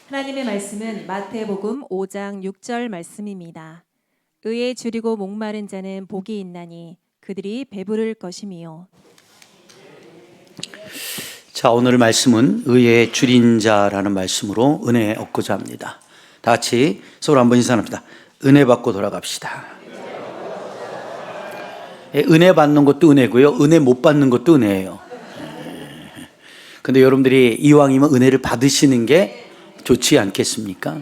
하나님의 말씀은 마태복음 5장 6절 말씀입니다. 의에 줄이고 목마른 자는 복이 있나니 그들이 배부를 것임이요. 자, 오늘 말씀은 의에 줄인 자라는 말씀으로 은혜 얻고자 합니다. 다 같이 서로 한번 인사합니다. 은혜 받고 돌아갑시다. 은혜 받는 것도 은혜고요, 은혜 못 받는 것도 은혜예요. 근데 여러분들이 이왕이면 은혜를 받으시는 게 좋지 않겠습니까?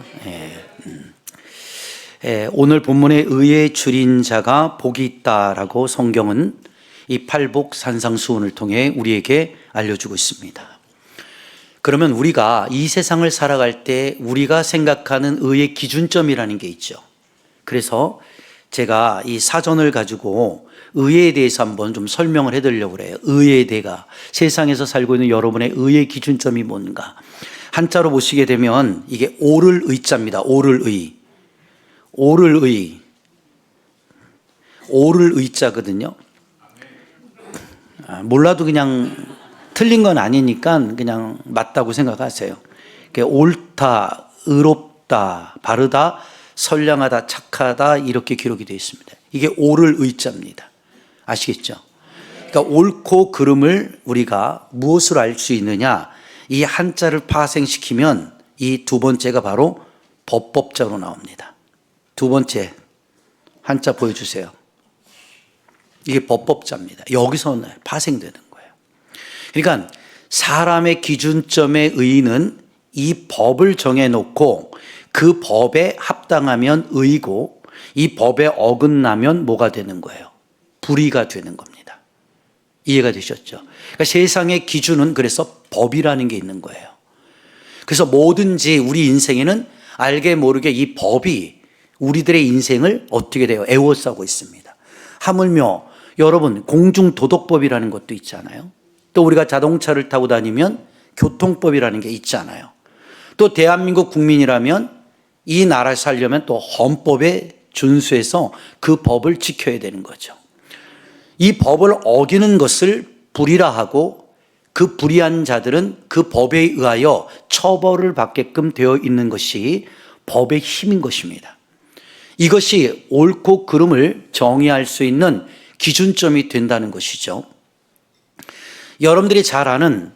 오늘 본문에 의에 줄인 자가 복이 있다라고 성경은 이 팔복 산상수훈을 통해 우리에게 알려주고 있습니다. 그러면 우리가 이 세상을 살아갈 때 우리가 생각하는 의의 기준점이라는 게 있죠. 그래서 제가 이 사전을 가지고 의에 대해서 한번 좀 설명을 해드리려고 그래요. 의에 대가 세상에서 살고 있는 여러분의 의의 기준점이 뭔가. 한자로 보시게 되면 이게 오를 의자입니다. 오를 의. 오를 의. 오를 의자거든요. 몰라도 그냥 틀린 건 아니니까 그냥 맞다고 생각하세요. 옳다, 의롭다, 바르다, 선량하다, 착하다 이렇게 기록이 되어 있습니다. 이게 오를 의자입니다. 아시겠죠? 그러니까 옳고 그름을 우리가 무엇으로 알 수 있느냐? 이 한자를 파생시키면 이 두 번째가 바로 법법자로 나옵니다. 두 번째 한자 보여주세요. 이게 법법자입니다. 여기서 파생되는 거예요. 그러니까 사람의 기준점의 의의는 이 법을 정해놓고 그 법에 합당하면 의이고 이 법에 어긋나면 뭐가 되는 거예요? 불의가 되는 겁니다. 이해가 되셨죠? 그러니까 세상의 기준은 그래서 법이라는 게 있는 거예요. 그래서 뭐든지 우리 인생에는 알게 모르게 이 법이 우리들의 인생을 어떻게 돼요? 에워싸고 있습니다. 하물며 여러분 공중도덕법이라는 것도 있잖아요. 또 우리가 자동차를 타고 다니면 교통법이라는 게 있잖아요. 또 대한민국 국민이라면 이 나라에 살려면 또 헌법에 준수해서 그 법을 지켜야 되는 거죠. 이 법을 어기는 것을 불의라 하고 그 불의한 자들은 그 법에 의하여 처벌을 받게끔 되어 있는 것이 법의 힘인 것입니다. 이것이 옳고 그름을 정의할 수 있는 기준점이 된다는 것이죠. 여러분들이 잘 아는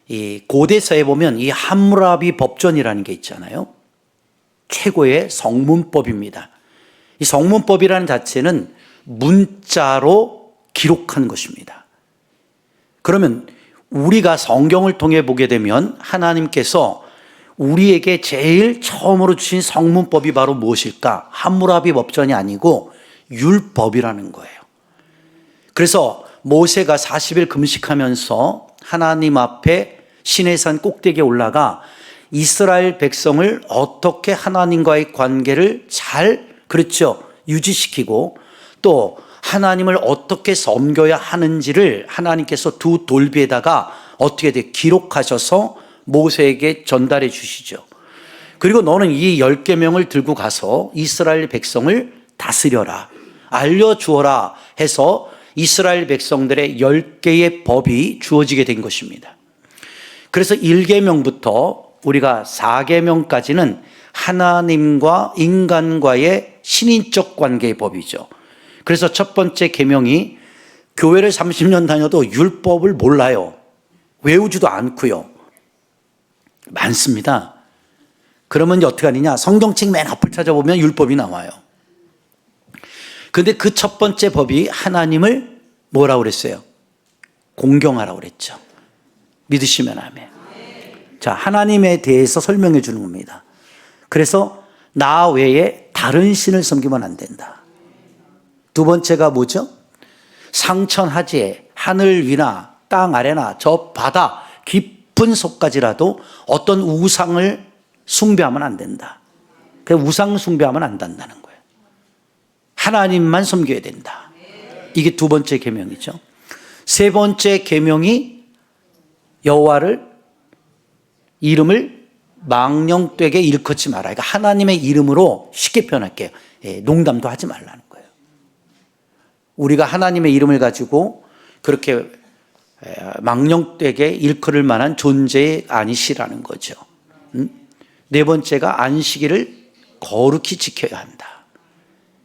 이 고대사에 보면 이 함무라비 법전이라는 게 있잖아요. 최고의 성문법입니다. 이 성문법이라는 자체는 문자로 기록한 것입니다. 그러면 우리가 성경을 통해 보게 되면 하나님께서 우리에게 제일 처음으로 주신 성문법이 바로 무엇일까? 함무라비 법전이 아니고 율법이라는 거예요. 그래서 모세가 40일 금식하면서 하나님 앞에 시내산 꼭대기에 올라가 이스라엘 백성을 어떻게 하나님과의 관계를 잘 유지시키고 또 하나님을 어떻게 섬겨야 하는지를 하나님께서 두 돌비에다가 어떻게 기록하셔서 모세에게 전달해 주시죠. 그리고 너는 이 10계명을 들고 가서 이스라엘 백성을 다스려라, 알려주어라 해서 이스라엘 백성들의 10개의 법이 주어지게 된 것입니다. 그래서 1계명부터 우리가 4계명까지는 하나님과 인간과의 신인적 관계의 법이죠. 그래서 첫 번째 계명이 교회를 30년 다녀도 율법을 몰라요. 외우지도 않고요. 많습니다. 그러면 어떻게 하느냐? 성경책 맨 앞을 찾아보면 율법이 나와요. 그런데 그 첫 번째 법이 하나님을 뭐라고 그랬어요? 공경하라고 그랬죠. 믿으시면 아멘. 자, 하나님에 대해서 설명해 주는 겁니다. 그래서 나 외에 다른 신을 섬기면 안 된다. 두 번째가 뭐죠? 상천하지에 하늘 위나 땅 아래나 저 바다 깊은 속까지라도 어떤 우상을 숭배하면 안 된다. 우상 숭배하면 안 된다는 거예요. 하나님만 섬겨야 된다. 이게 두 번째 계명이죠. 세 번째 계명이 여호와를 이름을 망령되게 일컫지 마라. 그러니까 하나님의 이름으로 쉽게 표현할게요. 농담도 하지 말라는 거예요. 우리가 하나님의 이름을 가지고 그렇게 망령되게 일컬을 만한 존재 아니시라는 거죠. 네 번째가 안식일을 거룩히 지켜야 한다.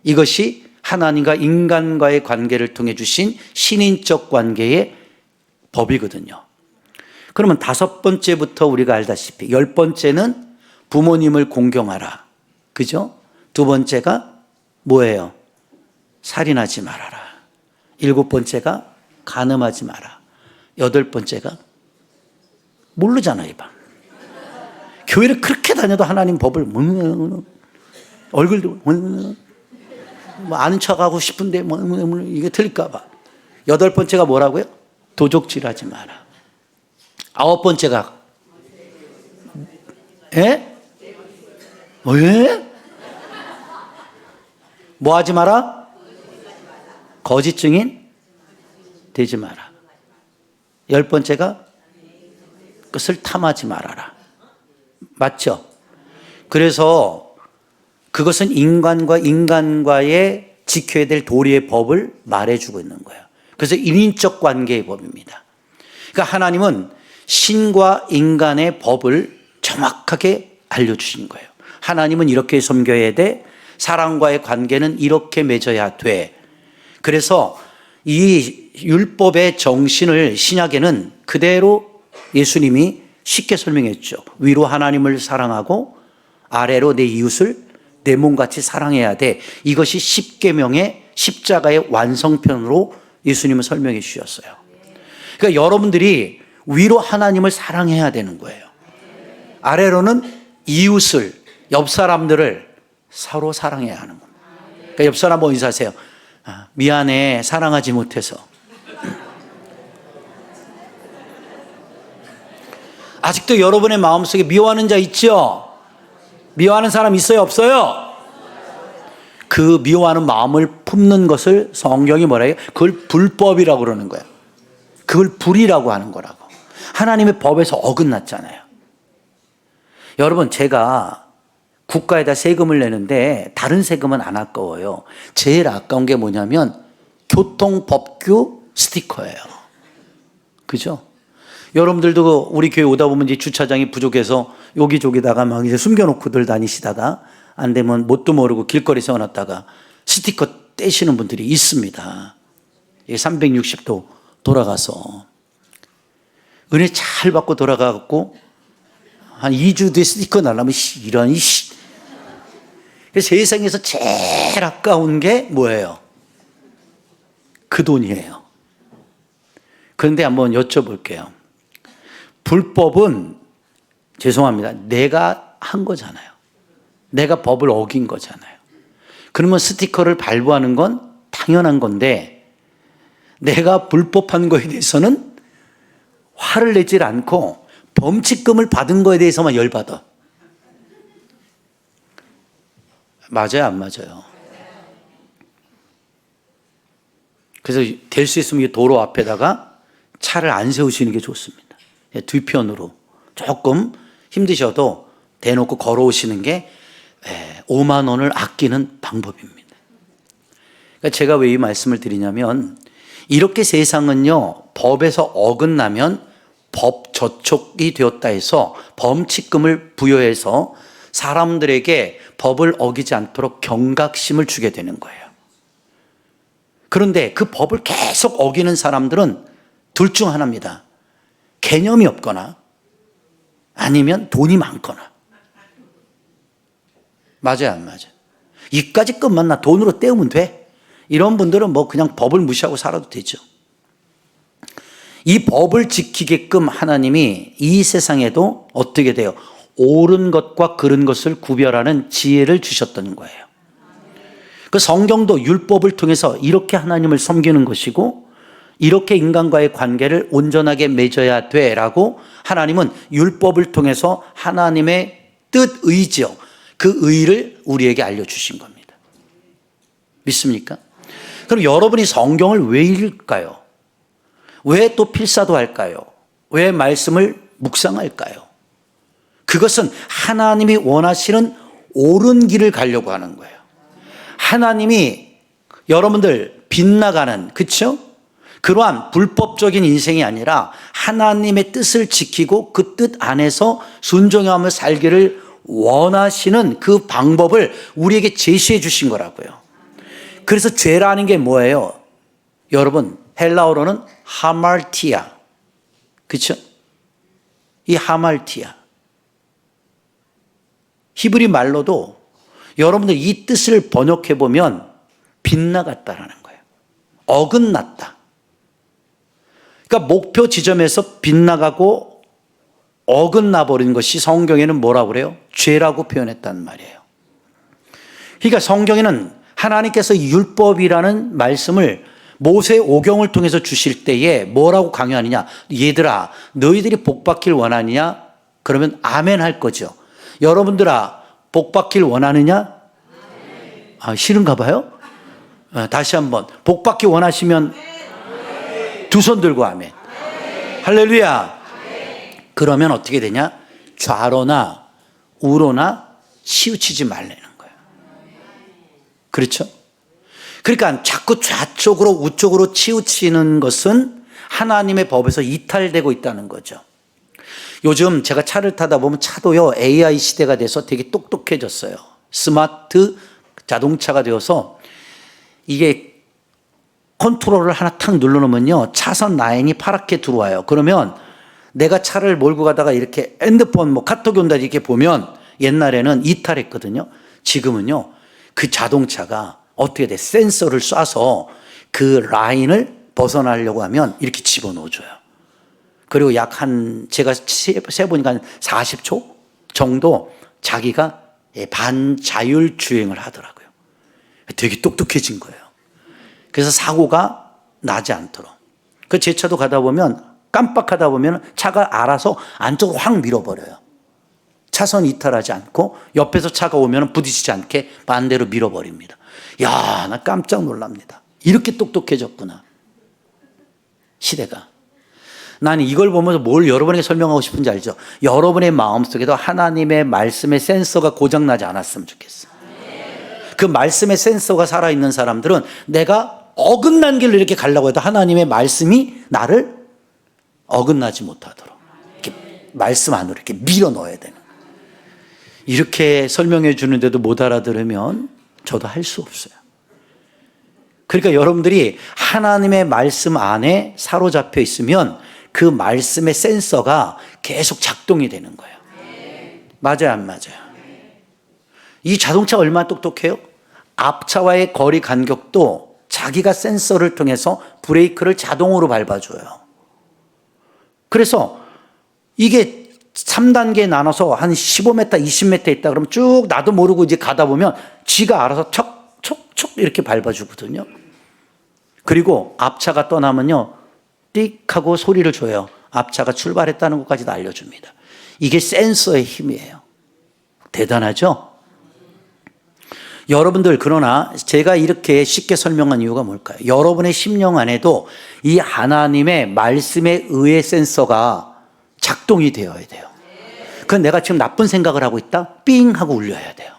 이것이 하나님과 인간과의 관계를 통해 주신 신인적 관계의 법이거든요. 그러면 다섯 번째부터 우리가 알다시피 열 번째는 부모님을 공경하라. 그죠? 두 번째가 뭐예요? 살인하지 말아라. 일곱 번째가 간음하지 마라. 여덟 번째가 모르잖아, 이봐. 교회를 그렇게 다녀도 하나님 법을 얼굴도 뭐 아는 척하고 싶은데 이게 틀릴까 봐. 여덟 번째가 뭐라고요? 도적질하지 마라. 아홉 번째가 예? 왜? 뭐 하지 마라? 거짓 증인 되지 마라. 열 번째가 끝을 탐하지 말아라. 맞죠? 그래서 그것은 인간과 인간과의 지켜야 될 도리의 법을 말해주고 있는 거예요. 그래서 인인적 관계의 법입니다. 그러니까 하나님은 신과 인간의 법을 정확하게 알려주신 거예요. 하나님은 이렇게 섬겨야 돼. 사람과의 관계는 이렇게 맺어야 돼. 그래서 이 율법의 정신을 신약에는 그대로 예수님이 쉽게 설명했죠. 위로 하나님을 사랑하고 아래로 내 이웃을 내 몸같이 사랑해야 돼. 이것이 십계명의 십자가의 완성편으로 예수님은 설명해 주셨어요. 그러니까 여러분들이 위로 하나님을 사랑해야 되는 거예요. 아래로는 이웃을, 옆 사람들을 서로 사랑해야 하는 겁니다. 그러니까 옆 사람 뭐 인사하세요. 아, 미안해, 사랑하지 못해서. 아직도 여러분의 마음속에 미워하는 자 있죠? 미워하는 사람 있어요, 없어요? 그 미워하는 마음을 품는 것을 성경이 뭐라 해요? 그걸 불법이라고 그러는 거예요. 그걸 불이라고 하는 거라고. 하나님의 법에서 어긋났잖아요. 여러분, 제가 국가에다 세금을 내는데 다른 세금은 안 아까워요. 제일 아까운 게 뭐냐면 교통법규 스티커예요. 그죠? 여러분들도 우리 교회 오다 보면 이제 주차장이 부족해서 여기저기다가 막 이제 숨겨놓고들 다니시다가 안 되면 뭣도 모르고 길거리 세워놨다가 스티커 떼시는 분들이 있습니다. 360도 돌아가서 은혜 잘 받고 돌아가고 한 2주 뒤에 스티커 날라면 이런 세상에서 제일 아까운 게 뭐예요? 그 돈이에요. 그런데 한번 여쭤볼게요. 불법은 죄송합니다. 내가 한 거잖아요. 내가 법을 어긴 거잖아요. 그러면 스티커를 발부하는 건 당연한 건데 내가 불법한 거에 대해서는 화를 내질 않고 범칙금을 받은 거에 대해서만 열받아. 맞아요, 안 맞아요? 그래서 될 수 있으면 도로 앞에다가 차를 안 세우시는 게 좋습니다. 뒤편으로 조금 힘드셔도 대놓고 걸어오시는 게 5만 원을 아끼는 방법입니다. 그러니까 제가 왜 이 말씀을 드리냐면 이렇게 세상은요, 법에서 어긋나면 법 저촉이 되었다 해서 범칙금을 부여해서 사람들에게 법을 어기지 않도록 경각심을 주게 되는 거예요. 그런데 그 법을 계속 어기는 사람들은 둘 중 하나입니다. 개념이 없거나 아니면 돈이 많거나. 맞아요, 안 맞아요? 이까지 것만 나 돈으로 때우면 돼. 이런 분들은 뭐 그냥 법을 무시하고 살아도 되죠. 이 법을 지키게끔 하나님이 이 세상에도 어떻게 돼요? 옳은 것과 그른 것을 구별하는 지혜를 주셨던 거예요. 그 성경도 율법을 통해서 이렇게 하나님을 섬기는 것이고 이렇게 인간과의 관계를 온전하게 맺어야 돼라고 하나님은 율법을 통해서 하나님의 뜻, 의지요. 그 의를 우리에게 알려주신 겁니다. 믿습니까? 그럼 여러분이 성경을 왜 읽을까요? 왜 또 필사도 할까요? 왜 말씀을 묵상할까요? 그것은 하나님이 원하시는 옳은 길을 가려고 하는 거예요. 하나님이 여러분들 빗나가는, 그렇죠? 그러한 불법적인 인생이 아니라 하나님의 뜻을 지키고 그 뜻 안에서 순종하며 살기를 원하시는 그 방법을 우리에게 제시해 주신 거라고요. 그래서 죄라는 게 뭐예요? 여러분, 헬라어로는 하말티아. 그렇죠? 이 하말티아. 히브리 말로도 여러분들 이 뜻을 번역해 보면 빗나갔다라는 거예요. 어긋났다. 그러니까 목표 지점에서 빗나가고 어긋나 버린 것이 성경에는 뭐라고 그래요? 죄라고 표현했단 말이에요. 그러니까 성경에는 하나님께서 율법이라는 말씀을 모세 오경을 통해서 주실 때에 뭐라고 강요하느냐? 얘들아, 너희들이 복 받길 원하느냐? 그러면 아멘 할 거죠. 여러분들아, 복 받길 원하느냐? 아, 싫은가 봐요? 다시 한번. 복 받기 원하시면 두 손 들고 아멘. 할렐루야. 그러면 어떻게 되냐? 좌로나 우로나 치우치지 말라는 거예요. 그렇죠? 그러니까 자꾸 좌쪽으로 우쪽으로 치우치는 것은 하나님의 법에서 이탈되고 있다는 거죠. 요즘 제가 차를 타다 보면 차도요, AI 시대가 돼서 되게 똑똑해졌어요. 스마트 자동차가 되어서 이게 컨트롤을 하나 탁 눌러놓으면요, 차선 라인이 파랗게 들어와요. 그러면 내가 차를 몰고 가다가 이렇게 핸드폰 카톡이 온다 이렇게 보면 옛날에는 이탈했거든요. 지금은요, 그 자동차가 어떻게 돼? 센서를 쏴서 그 라인을 벗어나려고 하면 이렇게 집어넣어줘요. 그리고 제가 세보니까 한 40초 정도 자기가 반자율 주행을 하더라고요. 되게 똑똑해진 거예요. 그래서 사고가 나지 않도록. 제 차도 가다 보면 깜빡하다 보면 차가 알아서 안쪽으로 확 밀어버려요. 차선 이탈하지 않고 옆에서 차가 오면 부딪히지 않게 반대로 밀어버립니다. 야, 나 깜짝 놀랍니다. 이렇게 똑똑해졌구나, 시대가. 나는 이걸 보면서 뭘 여러분에게 설명하고 싶은지 알죠? 여러분의 마음속에도 하나님의 말씀의 센서가 고장나지 않았으면 좋겠어요. 그 말씀의 센서가 살아있는 사람들은 내가 어긋난 길로 이렇게 가려고 해도 하나님의 말씀이 나를 어긋나지 못하도록 이렇게 말씀 안으로 이렇게 밀어 넣어야 되는 거예요. 이렇게 설명해 주는데도 못 알아들으면 저도 할 수 없어요. 그러니까 여러분들이 하나님의 말씀 안에 사로잡혀 있으면 그 말씀의 센서가 계속 작동이 되는 거예요. 맞아요, 안 맞아요? 이 자동차 얼마나 똑똑해요? 앞차와의 거리 간격도 자기가 센서를 통해서 브레이크를 자동으로 밟아줘요. 그래서 이게 3단계 나눠서 한 15m, 20m 있다 그러면 쭉 나도 모르고 이제 가다 보면 지가 알아서 척척척 이렇게 밟아주거든요. 그리고 앞차가 떠나면요, 띡 하고 소리를 줘요. 앞차가 출발했다는 것까지도 알려줍니다. 이게 센서의 힘이에요. 대단하죠? 여러분들, 그러나 제가 이렇게 쉽게 설명한 이유가 뭘까요? 여러분의 심령 안에도 이 하나님의 말씀에 의해 센서가 작동이 되어야 돼요. 그건 내가 지금 나쁜 생각을 하고 있다? 삥 하고 울려야 돼요.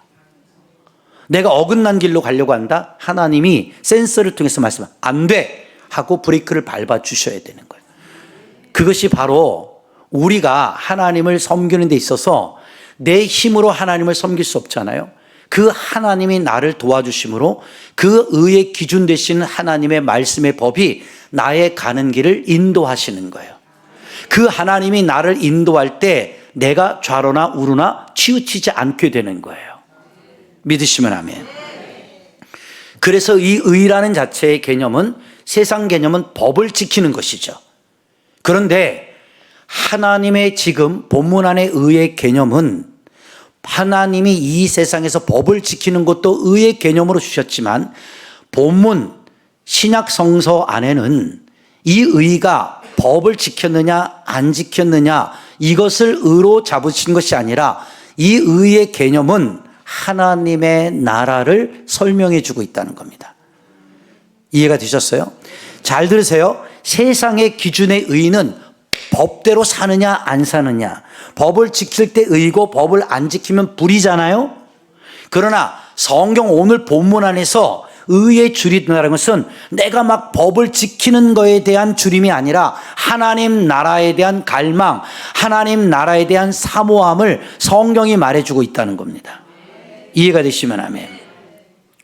내가 어긋난 길로 가려고 한다? 하나님이 센서를 통해서 말씀하면 안 돼! 하고 브레이크를 밟아 주셔야 되는 거예요. 그것이 바로 우리가 하나님을 섬기는 데 있어서 내 힘으로 하나님을 섬길 수 없잖아요. 그 하나님이 나를 도와주심으로 그 의의 기준 되신 하나님의 말씀의 법이 나의 가는 길을 인도하시는 거예요. 그 하나님이 나를 인도할 때 내가 좌로나 우로나 치우치지 않게 되는 거예요. 믿으시면 아멘. 그래서 이 의라는 자체의 개념은, 세상 개념은 법을 지키는 것이죠. 그런데 하나님의 지금 본문 안의 의의 개념은, 하나님이 이 세상에서 법을 지키는 것도 의의 개념으로 주셨지만 본문 신약 성서 안에는 이 의가 법을 지켰느냐 안 지켰느냐 이것을 의로 잡으신 것이 아니라 이 의의 개념은 하나님의 나라를 설명해 주고 있다는 겁니다. 이해가 되셨어요? 잘 들으세요. 세상의 기준의 의는 법대로 사느냐 안 사느냐, 법을 지킬 때 의고 법을 안 지키면 불이잖아요. 그러나 성경 오늘 본문 안에서 의에 줄이다는 것은 내가 막 법을 지키는 거에 대한 줄임이 아니라 하나님 나라에 대한 갈망, 하나님 나라에 대한 사모함을 성경이 말해주고 있다는 겁니다. 이해가 되시면 아멘.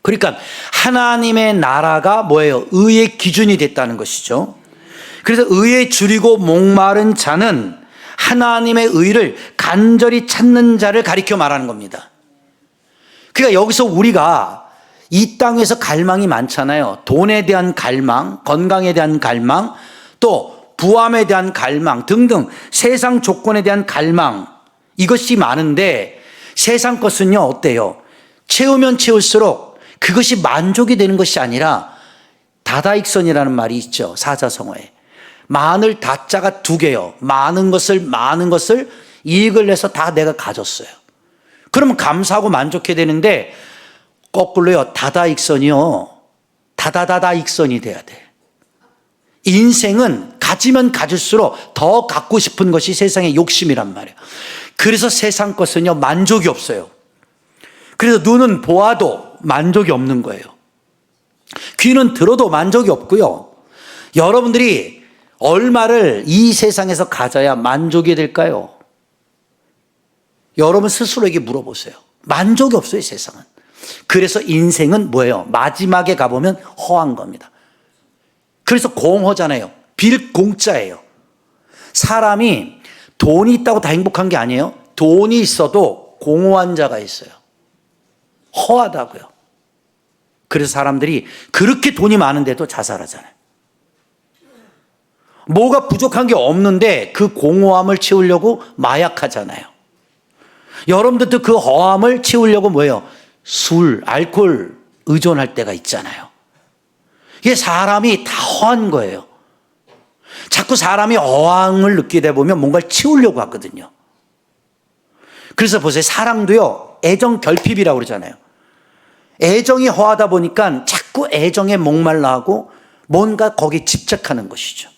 그러니까 하나님의 나라가 뭐예요? 의의 기준이 됐다는 것이죠. 그래서 의에 줄이고 목마른 자는 하나님의 의를 간절히 찾는 자를 가리켜 말하는 겁니다. 그러니까 여기서 우리가 이 땅에서 갈망이 많잖아요. 돈에 대한 갈망, 건강에 대한 갈망, 또 부함에 대한 갈망 등등 세상 조건에 대한 갈망, 이것이 많은데 세상 것은요 어때요? 채우면 채울수록 그것이 만족이 되는 것이 아니라 다다익선이라는 말이 있죠. 사자성어에. 마늘 다자가 두 개요. 많은 것을 이익을 내서 다 내가 가졌어요. 그러면 감사하고 만족해야 되는데 거꾸로요. 다다익선이요. 다다다다익선이 돼야 돼. 인생은 가지면 가질수록 더 갖고 싶은 것이 세상의 욕심이란 말이에요. 그래서 세상 것은요 만족이 없어요. 그래서 눈은 보아도 만족이 없는 거예요. 귀는 들어도 만족이 없고요. 여러분들이 얼마를 이 세상에서 가져야 만족이 될까요? 여러분 스스로에게 물어보세요. 만족이 없어요, 세상은. 그래서 인생은 뭐예요? 마지막에 가보면 허한 겁니다. 그래서 공허잖아요. 빌 공짜예요. 사람이 돈이 있다고 다 행복한 게 아니에요. 돈이 있어도 공허한 자가 있어요. 허하다고요. 그래서 사람들이 그렇게 돈이 많은데도 자살하잖아요. 뭐가 부족한 게 없는데 그 공허함을 채우려고 마약하잖아요. 여러분들도 그 허함을 채우려고 뭐예요? 술, 알코올 의존할 때가 있잖아요. 이게 사람이 다 허한 거예요. 자꾸 사람이 어항을 느끼게 되다 보면 뭔가를 채우려고 하거든요. 그래서 보세요. 사랑도요, 애정 결핍이라고 그러잖아요. 애정이 허하다 보니까 자꾸 애정에 목말라 하고 뭔가 거기에 집착하는 것이죠.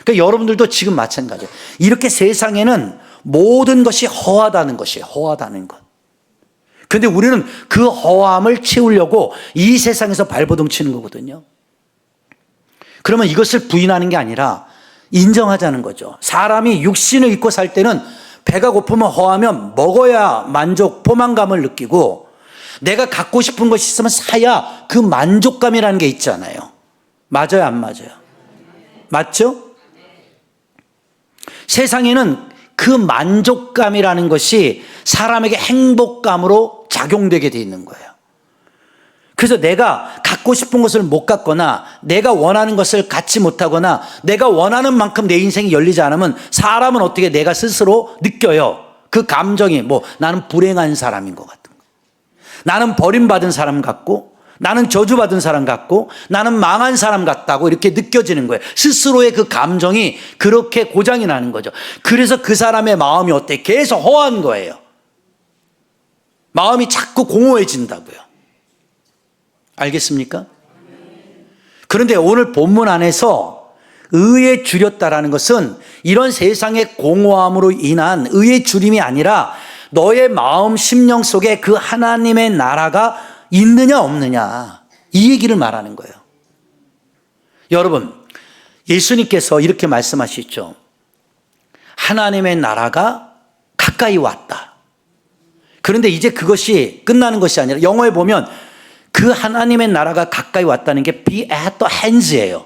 그러니까 여러분들도 지금 마찬가지예요. 이렇게 세상에는 모든 것이 허하다는 것이에요. 허하다는 것. 그런데 우리는 그 허함을 채우려고 이 세상에서 발버둥 치는 거거든요. 그러면 이것을 부인하는 게 아니라 인정하자는 거죠. 사람이 육신을 입고 살 때는 배가 고프면 허하면 먹어야 만족, 포만감을 느끼고 내가 갖고 싶은 것이 있으면 사야 그 만족감이라는 게 있잖아요. 맞아요, 안 맞아요? 맞죠? 세상에는 그 만족감이라는 것이 사람에게 행복감으로 작용되게 돼 있는 거예요. 그래서 내가 갖고 싶은 것을 못 갖거나 내가 원하는 것을 갖지 못하거나 내가 원하는 만큼 내 인생이 열리지 않으면 사람은 어떻게 내가 스스로 느껴요. 그 감정이 나는 불행한 사람인 것 같은 거. 나는 버림받은 사람 같고 나는 저주받은 사람 같고 나는 망한 사람 같다고 이렇게 느껴지는 거예요. 스스로의 그 감정이 그렇게 고장이 나는 거죠. 그래서 그 사람의 마음이 어때? 계속 허한 거예요. 마음이 자꾸 공허해진다고요. 알겠습니까? 그런데 오늘 본문 안에서 의에 줄였다라는 것은 이런 세상의 공허함으로 인한 의의 줄임이 아니라 너의 마음 심령 속에 그 하나님의 나라가 있느냐 없느냐 이 얘기를 말하는 거예요. 여러분, 예수님께서 이렇게 말씀하시죠. 하나님의 나라가 가까이 왔다. 그런데 이제 그것이 끝나는 것이 아니라 영어에 보면 그 하나님의 나라가 가까이 왔다는 게 be at the hands예요.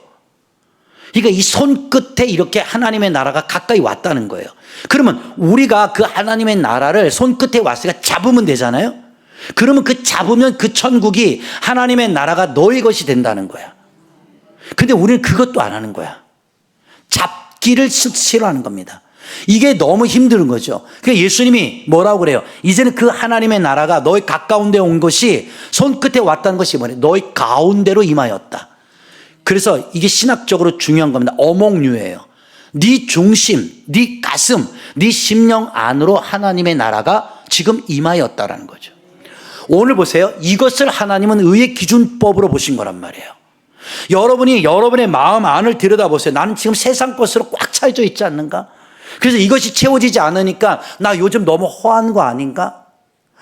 그러니까 이 손끝에 이렇게 하나님의 나라가 가까이 왔다는 거예요. 그러면 우리가 그 하나님의 나라를 손끝에 왔으니까 잡으면 되잖아요. 그러면 그 잡으면 그 천국이 하나님의 나라가 너의 것이 된다는 거야. 근데 우리는 그것도 안 하는 거야. 잡기를 싫어하는 겁니다. 이게 너무 힘든 거죠. 그러니까 예수님이 뭐라고 그래요? 이제는 그 하나님의 나라가 너희 가까운 데 온 것이 손끝에 왔다는 것이 뭐래? 너희 가운데로 임하였다. 그래서 이게 신학적으로 중요한 겁니다. 어몽류예요. 네 중심, 네 가슴, 네 심령 안으로 하나님의 나라가 지금 임하였다라는 거죠. 오늘 보세요. 이것을 하나님은 의의 기준법으로 보신 거란 말이에요. 여러분이 여러분의 마음 안을 들여다보세요. 나는 지금 세상 것으로 꽉 차여져 있지 않는가? 그래서 이것이 채워지지 않으니까 나 요즘 너무 허한 거 아닌가?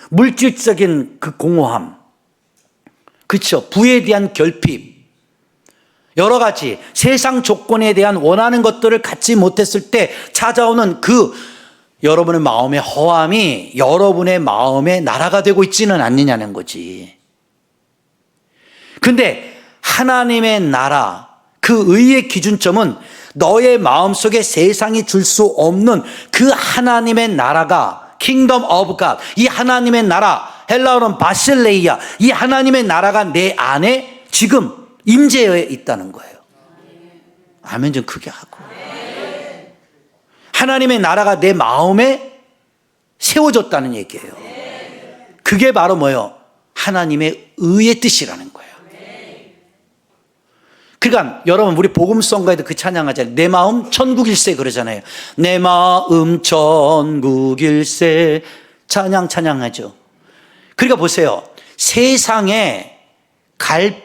물질적인 그 공허함. 그렇죠. 부에 대한 결핍, 여러 가지 세상 조건에 대한 원하는 것들을 갖지 못했을 때 찾아오는 그 여러분의 마음의 허함이 여러분의 마음의 나라가 되고 있지는 않느냐는 거지. 근데 하나님의 나라, 그 의의 기준점은 너의 마음속에 세상이 줄 수 없는 그 하나님의 나라가 킹덤 오브 갓, 이 하나님의 나라, 헬라어로는 바실레이아, 이 하나님의 나라가 내 안에 지금 임재해 있다는 거예요. 아멘 좀 크게 하고. 하나님의 나라가 내 마음에 세워졌다는 얘기예요. 그게 바로 뭐예요? 하나님의 의의 뜻이라는 거예요. 그러니까 여러분, 우리 복음성가에도 그 찬양하잖아요. 내 마음 천국일세 그러잖아요. 내 마음 천국일세 찬양하죠. 그러니까 보세요. 세상에 갈구함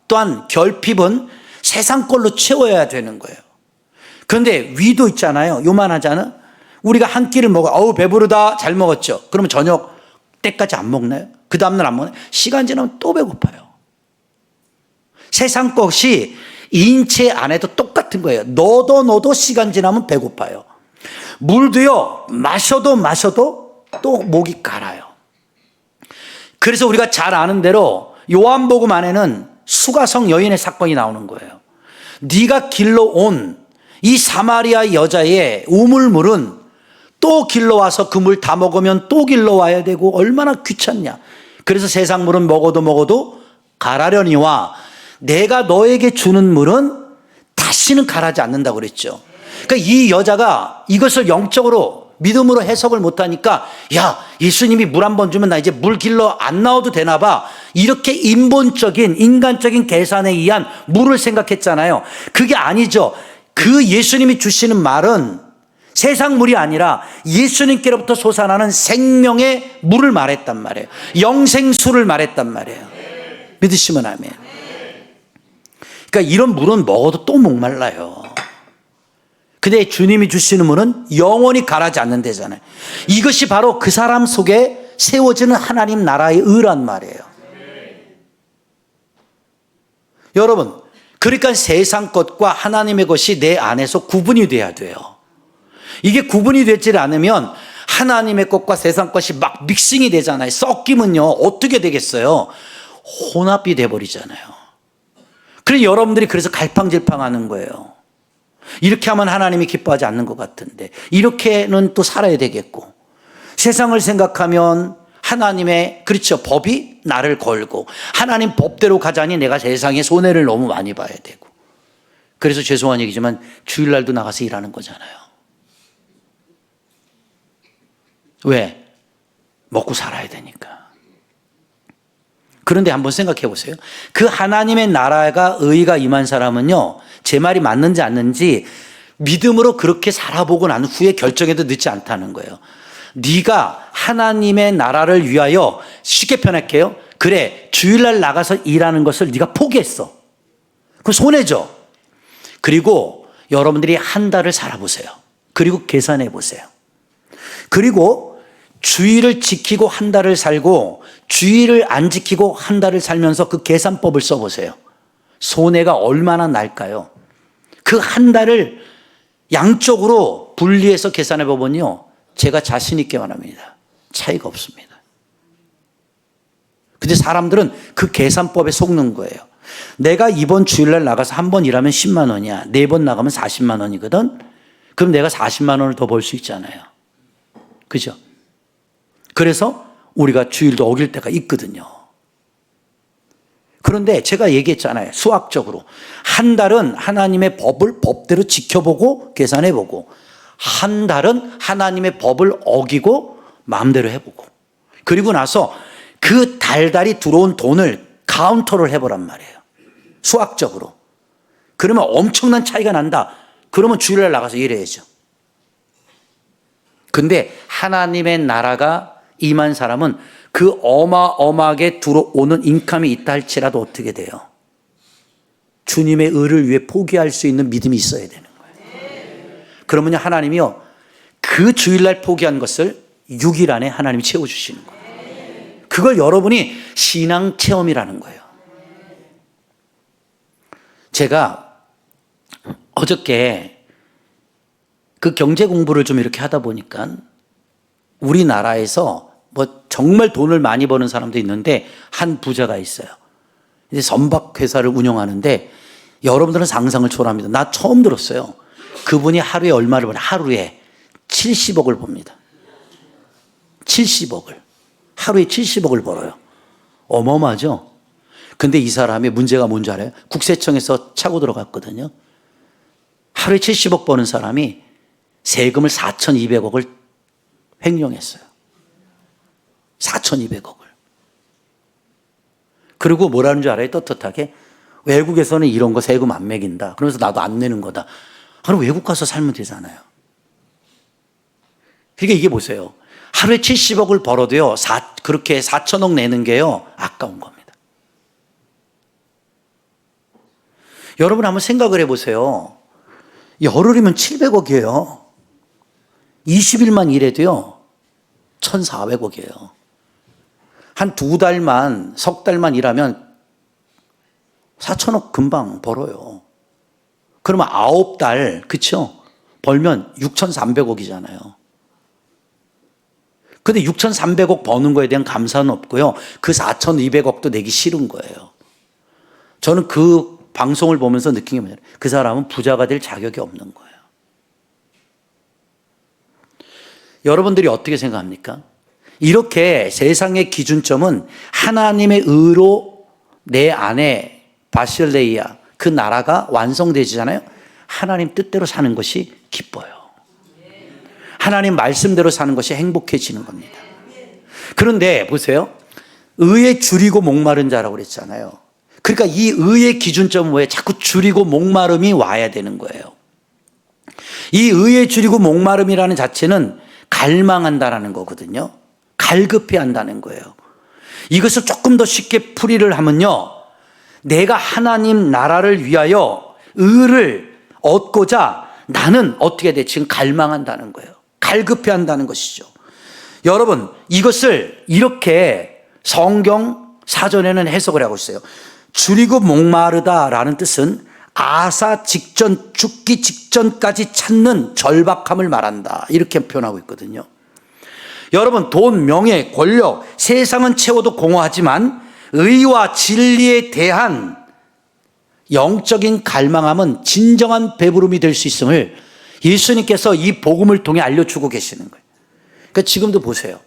또한 결핍은 세상 걸로 채워야 되는 거예요. 그런데 위도 있잖아요. 요만하잖아. 우리가 한 끼를 먹어. 어우 배부르다. 잘 먹었죠. 그러면 저녁 때까지 안 먹나요? 그 다음날 안 먹나요? 시간 지나면 또 배고파요. 세상 것이 인체 안에도 똑같은 거예요. 너도 시간 지나면 배고파요. 물도요, 마셔도 또 목이 갈아요. 그래서 우리가 잘 아는 대로 요한복음 안에는 수가성 여인의 사건이 나오는 거예요. 네가 길러온 이 사마리아 여자의 우물물은 또 길러와서 그 물 다 먹으면 또 길러와야 되고 얼마나 귀찮냐. 그래서 세상 물은 먹어도 가라려니와 내가 너에게 주는 물은 다시는 가라지 않는다고 그랬죠. 그러니까 이 여자가 이것을 영적으로 믿음으로 해석을 못하니까 야, 예수님이 물 한 번 주면 나 이제 물 길러 안 나와도 되나 봐. 이렇게 인본적인 인간적인 계산에 의한 물을 생각했잖아요. 그게 아니죠. 그 예수님이 주시는 말은 세상 물이 아니라 예수님께로부터 솟아나는 생명의 물을 말했단 말이에요. 영생수를 말했단 말이에요. 믿으시면 아멘. 그러니까 이런 물은 먹어도 또 목말라요. 근데 주님이 주시는 물은 영원히 가라지 않는 데잖아요. 이것이 바로 그 사람 속에 세워지는 하나님 나라의 의란 말이에요. 여러분, 그러니까 세상 것과 하나님의 것이 내 안에서 구분이 돼야 돼요. 이게 구분이 되지 않으면 하나님의 것과 세상 것이 막 믹싱이 되잖아요. 섞이면요 어떻게 되겠어요? 혼합이 돼버리잖아요. 그래서 여러분들이 그래서 갈팡질팡하는 거예요. 이렇게 하면 하나님이 기뻐하지 않는 것 같은데 이렇게는 또 살아야 되겠고, 세상을 생각하면 하나님의 그렇죠 법이 나를 걸고 하나님 법대로 가자니 내가 세상에 손해를 너무 많이 봐야 되고, 그래서 죄송한 얘기지만 주일날도 나가서 일하는 거잖아요. 왜? 먹고 살아야 되니까. 그런데 한번 생각해 보세요. 그 하나님의 나라가 의가 임한 사람은요, 제 말이 맞는지 안 맞는지 믿음으로 그렇게 살아보고 난 후에 결정해도 늦지 않다는 거예요. 네가 하나님의 나라를 위하여, 쉽게 표현할게요. 그래, 주일날 나가서 일하는 것을 네가 포기했어. 그럼 손해죠. 그리고 여러분들이 한 달을 살아보세요. 그리고 계산해 보세요. 그리고 주일을 지키고 한 달을 살고 주일을 안 지키고 한 달을 살면서 그 계산법을 써보세요. 손해가 얼마나 날까요? 그 한 달을 양쪽으로 분리해서 계산해 보면요, 제가 자신 있게 말합니다. 차이가 없습니다. 근데 사람들은 그 계산법에 속는 거예요. 내가 이번 주일날 나가서 한 번 일하면 10만 원이야. 4번 나가면 40만 원이거든. 그럼 내가 40만 원을 더 벌 수 있잖아요. 그죠? 그래서 우리가 주일도 어길 때가 있거든요. 그런데 제가 얘기했잖아요. 수학적으로 한 달은 하나님의 법을 법대로 지켜보고 계산해보고, 한 달은 하나님의 법을 어기고 마음대로 해보고, 그리고 나서 그 달달이 들어온 돈을 카운터를 해보란 말이에요. 수학적으로. 그러면 엄청난 차이가 난다. 그러면 주일날 나가서 일해야죠. 근데 하나님의 나라가 임한 사람은 그 어마어마하게 들어오는 인컴이 있다 할지라도 어떻게 돼요? 주님의 의를 위해 포기할 수 있는 믿음이 있어야 되는 거예요. 그러면 하나님이요, 그 주일날 포기한 것을 6일 안에 하나님이 채워주시는 거예요. 그걸 여러분이 신앙 체험이라는 거예요. 제가 어저께 그 경제 공부를 좀 이렇게 하다 보니까 우리나라에서 뭐 정말 돈을 많이 버는 사람도 있는데 한 부자가 있어요. 이제 선박 회사를 운영하는데 여러분들은 상상을 초월합니다. 나 처음 들었어요. 그분이 하루에 얼마를 버냐? 하루에 70억을 법니다. 70억을. 하루에 70억을 벌어요. 어마어마하죠? 근데 이 사람의 문제가 뭔지 알아요? 국세청에서 차고 들어갔거든요. 하루에 70억 버는 사람이 세금을 4,200억을 횡령했어요. 4,200억을. 그리고 뭐라는 줄 알아요? 떳떳하게. 외국에서는 이런 거 세금 안 매긴다. 그러면서 나도 안 내는 거다. 그럼 외국 가서 살면 되잖아요. 그러니까 이게 보세요. 하루에 70억을 벌어도요, 그렇게 4천억 내는 게요, 아까운 겁니다. 여러분 한번 생각을 해보세요. 열흘이면 700억이에요. 20일만 일해도요, 1,400억이에요. 한 2달만, 석 달만 일하면 4천억 금방 벌어요. 그러면 9달, 그쵸? 벌면 6,300억이잖아요. 근데 6,300억 버는 거에 대한 감사는 없고요. 그 4,200억도 내기 싫은 거예요. 저는 그 방송을 보면서 느낀 게 뭐냐면 그 사람은 부자가 될 자격이 없는 거예요. 여러분들이 어떻게 생각합니까? 이렇게 세상의 기준점은 하나님의 의로 내 안에 바실레이아, 그 나라가 완성되지잖아요. 하나님 뜻대로 사는 것이 기뻐요. 하나님 말씀대로 사는 것이 행복해지는 겁니다. 그런데 보세요. 의에 줄이고 목마른 자라고 그랬잖아요. 그러니까 이 의의 기준점은 뭐예요? 자꾸 줄이고 목마름이 와야 되는 거예요. 이 의에 줄이고 목마름이라는 자체는 갈망한다라는 거거든요. 갈급해 한다는 거예요. 이것을 조금 더 쉽게 풀이를 하면요. 내가 하나님 나라를 위하여 의를 얻고자 나는 어떻게 돼? 지금 갈망한다는 거예요. 갈급해 한다는 것이죠. 여러분, 이것을 이렇게 성경 사전에는 해석을 하고 있어요. 줄이고 목마르다라는 뜻은 아사 직전, 죽기 직전까지 찾는 절박함을 말한다. 이렇게 표현하고 있거든요. 여러분, 돈, 명예, 권력, 세상은 채워도 공허하지만 의와 진리에 대한 영적인 갈망함은 진정한 배부름이 될 수 있음을 예수님께서 이 복음을 통해 알려주고 계시는 거예요. 그러니까 지금도 보세요.